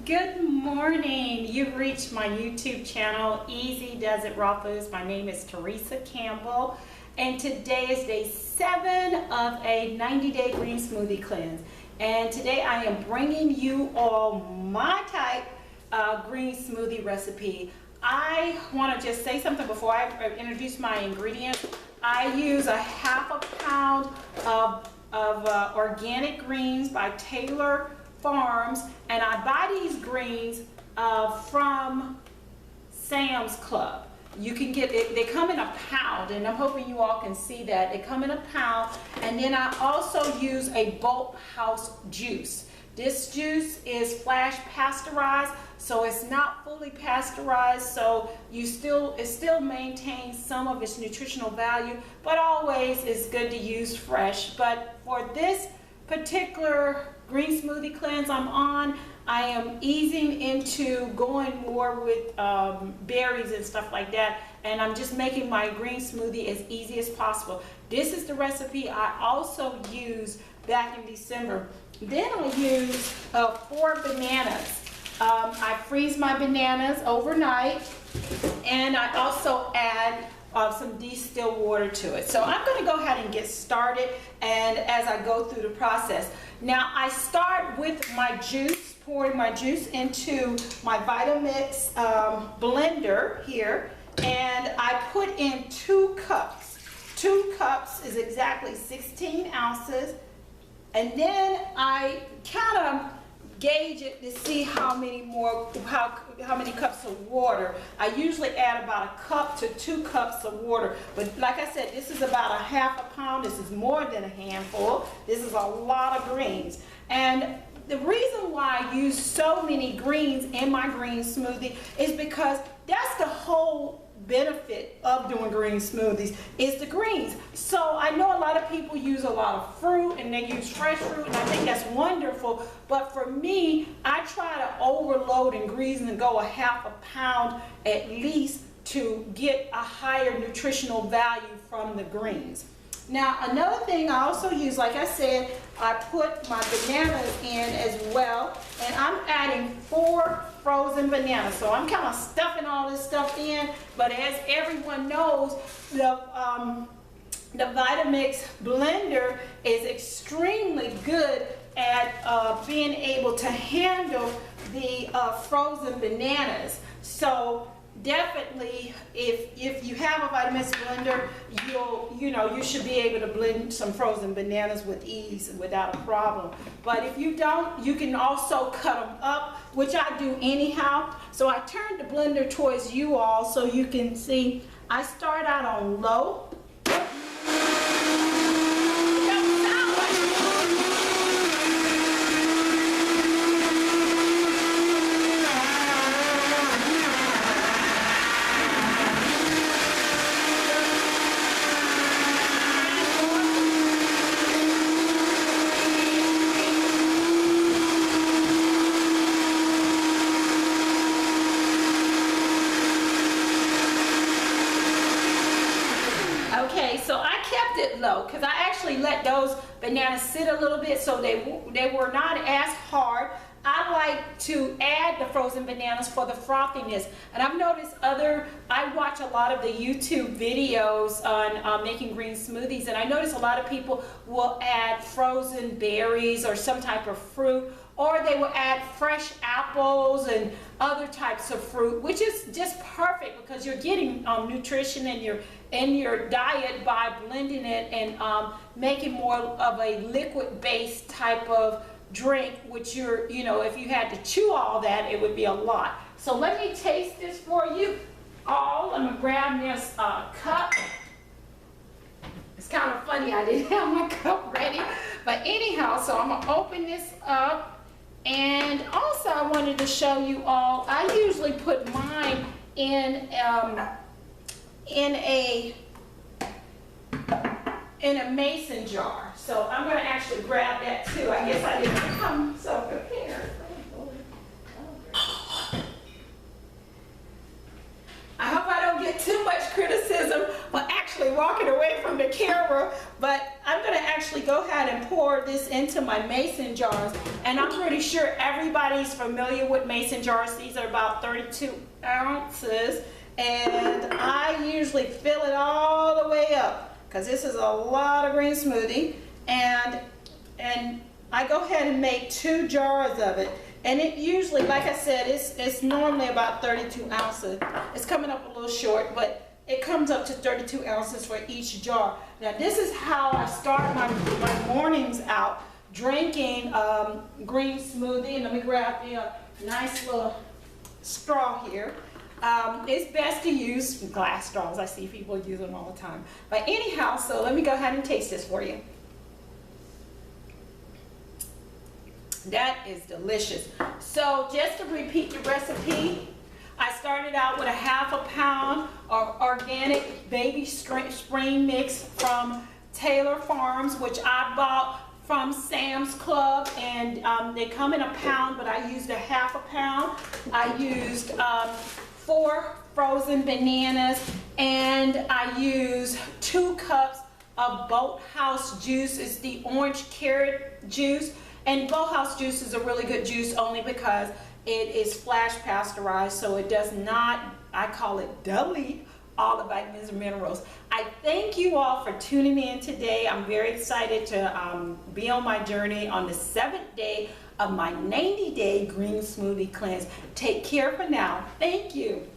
Good morning. You've reached my YouTube channel, Easy Does It Raw Foods. My name is Teresa Campbell, and today is day 7 of a 90-day green smoothie cleanse. And today I am bringing you all my type green smoothie recipe. I want to just say something before I introduce my ingredients. I use a half a pound of organic greens by Taylor Farms, and I buy these greens from Sam's Club. You can get it, they come in a pound, and I'm hoping you all can see that. They come in a pound, and then I also use a Bolthouse juice. This juice is flash pasteurized, so it's not fully pasteurized, so it still maintains some of its nutritional value, but always it's good to use fresh. But for this particular green smoothie cleanse I'm on, I am easing into going more with berries and stuff like that, and I'm just making my green smoothie as easy as possible. This is the recipe I also used back in December. Then I use 4 bananas. I freeze my bananas overnight, and I also add some distilled water to it. So I'm going to go ahead and get started, and as I go through the process. Now I start with my juice, pouring my juice into my Vitamix blender here, and I put in 2 cups. 2 cups is exactly 16 ounces, and then I kind of gauge it to see how many cups of water. I usually add about 1 cup to 2 cups of water, but like I said, this is about a half a pound. This is more than a handful. This is a lot of greens, and the reason why I use so many greens in my green smoothie is because that's the whole benefit of doing green smoothies, is the greens. So I know a lot of people use a lot of fruit, and they use fresh fruit, and I think that's wonderful, but for me, I try to overload in greens and go a half a pound at least to get a higher nutritional value from the greens. Now another thing I also use, like I said, I put my bananas in as well, and I'm adding 4 frozen bananas. So I'm kind of stuffing all this stuff in, but as everyone knows, the Vitamix blender is extremely good at being able to handle the frozen bananas. So definitely, if you have a Vitamix blender, you should be able to blend some frozen bananas with ease and without a problem. But if you don't, you can also cut them up, which I do anyhow. So I turned the blender towards you all so you can see. I start out on low. Okay, so I kept it low because I actually let those bananas sit a little bit so they were not as hard. I like to add the frozen bananas for the frothiness, and I've noticed I watch a lot of the YouTube videos on making green smoothies, and I notice a lot of people will add frozen berries or some type of fruit, or they will add fresh apples and other types of fruit, which is just perfect because you're getting nutrition in your diet by blending it and making more of a liquid-based type of drink, which if you had to chew all that, it would be a lot. So let me taste this for you all. I'm gonna grab this cup. It's kind of funny, I didn't have my cup ready, but anyhow, so I'm gonna open this up. And also I wanted to show you all, I usually put mine in a mason jar. So I'm going to actually grab that too. I guess I didn't come so prepared. I hope I don't get too much criticism for actually walking away from the camera, but I'm going to actually go ahead and pour this into my mason jars. And I'm pretty sure everybody's familiar with mason jars. These are about 32 ounces. And I usually fill it all the way up because this is a lot of green smoothie. And I go ahead and make 2 jars of it. And it usually, like I said, it's normally about 32 ounces. It's coming up a little short, but it comes up to 32 ounces for each jar. Now this is how I start my mornings out, drinking green smoothie. And let me grab me a nice little straw here. It's best to use glass straws. I see people use them all the time. But anyhow, so let me go ahead and taste this for you. That is delicious. So just to repeat the recipe, I started out with a ½ pound of organic baby spring mix from Taylor Farms, which I bought from Sam's Club, and they come in a pound, but I used a ½ pound. I used 4 frozen bananas, and I used 2 cups of Bolthouse juice. It's the orange carrot juice. And Bolthouse juice is a really good juice only because it is flash pasteurized, so it does not, I call it, delete all the vitamins and minerals. I thank you all for tuning in today. I'm very excited to be on my journey on the 7th day of my 90-day green smoothie cleanse. Take care for now. Thank you.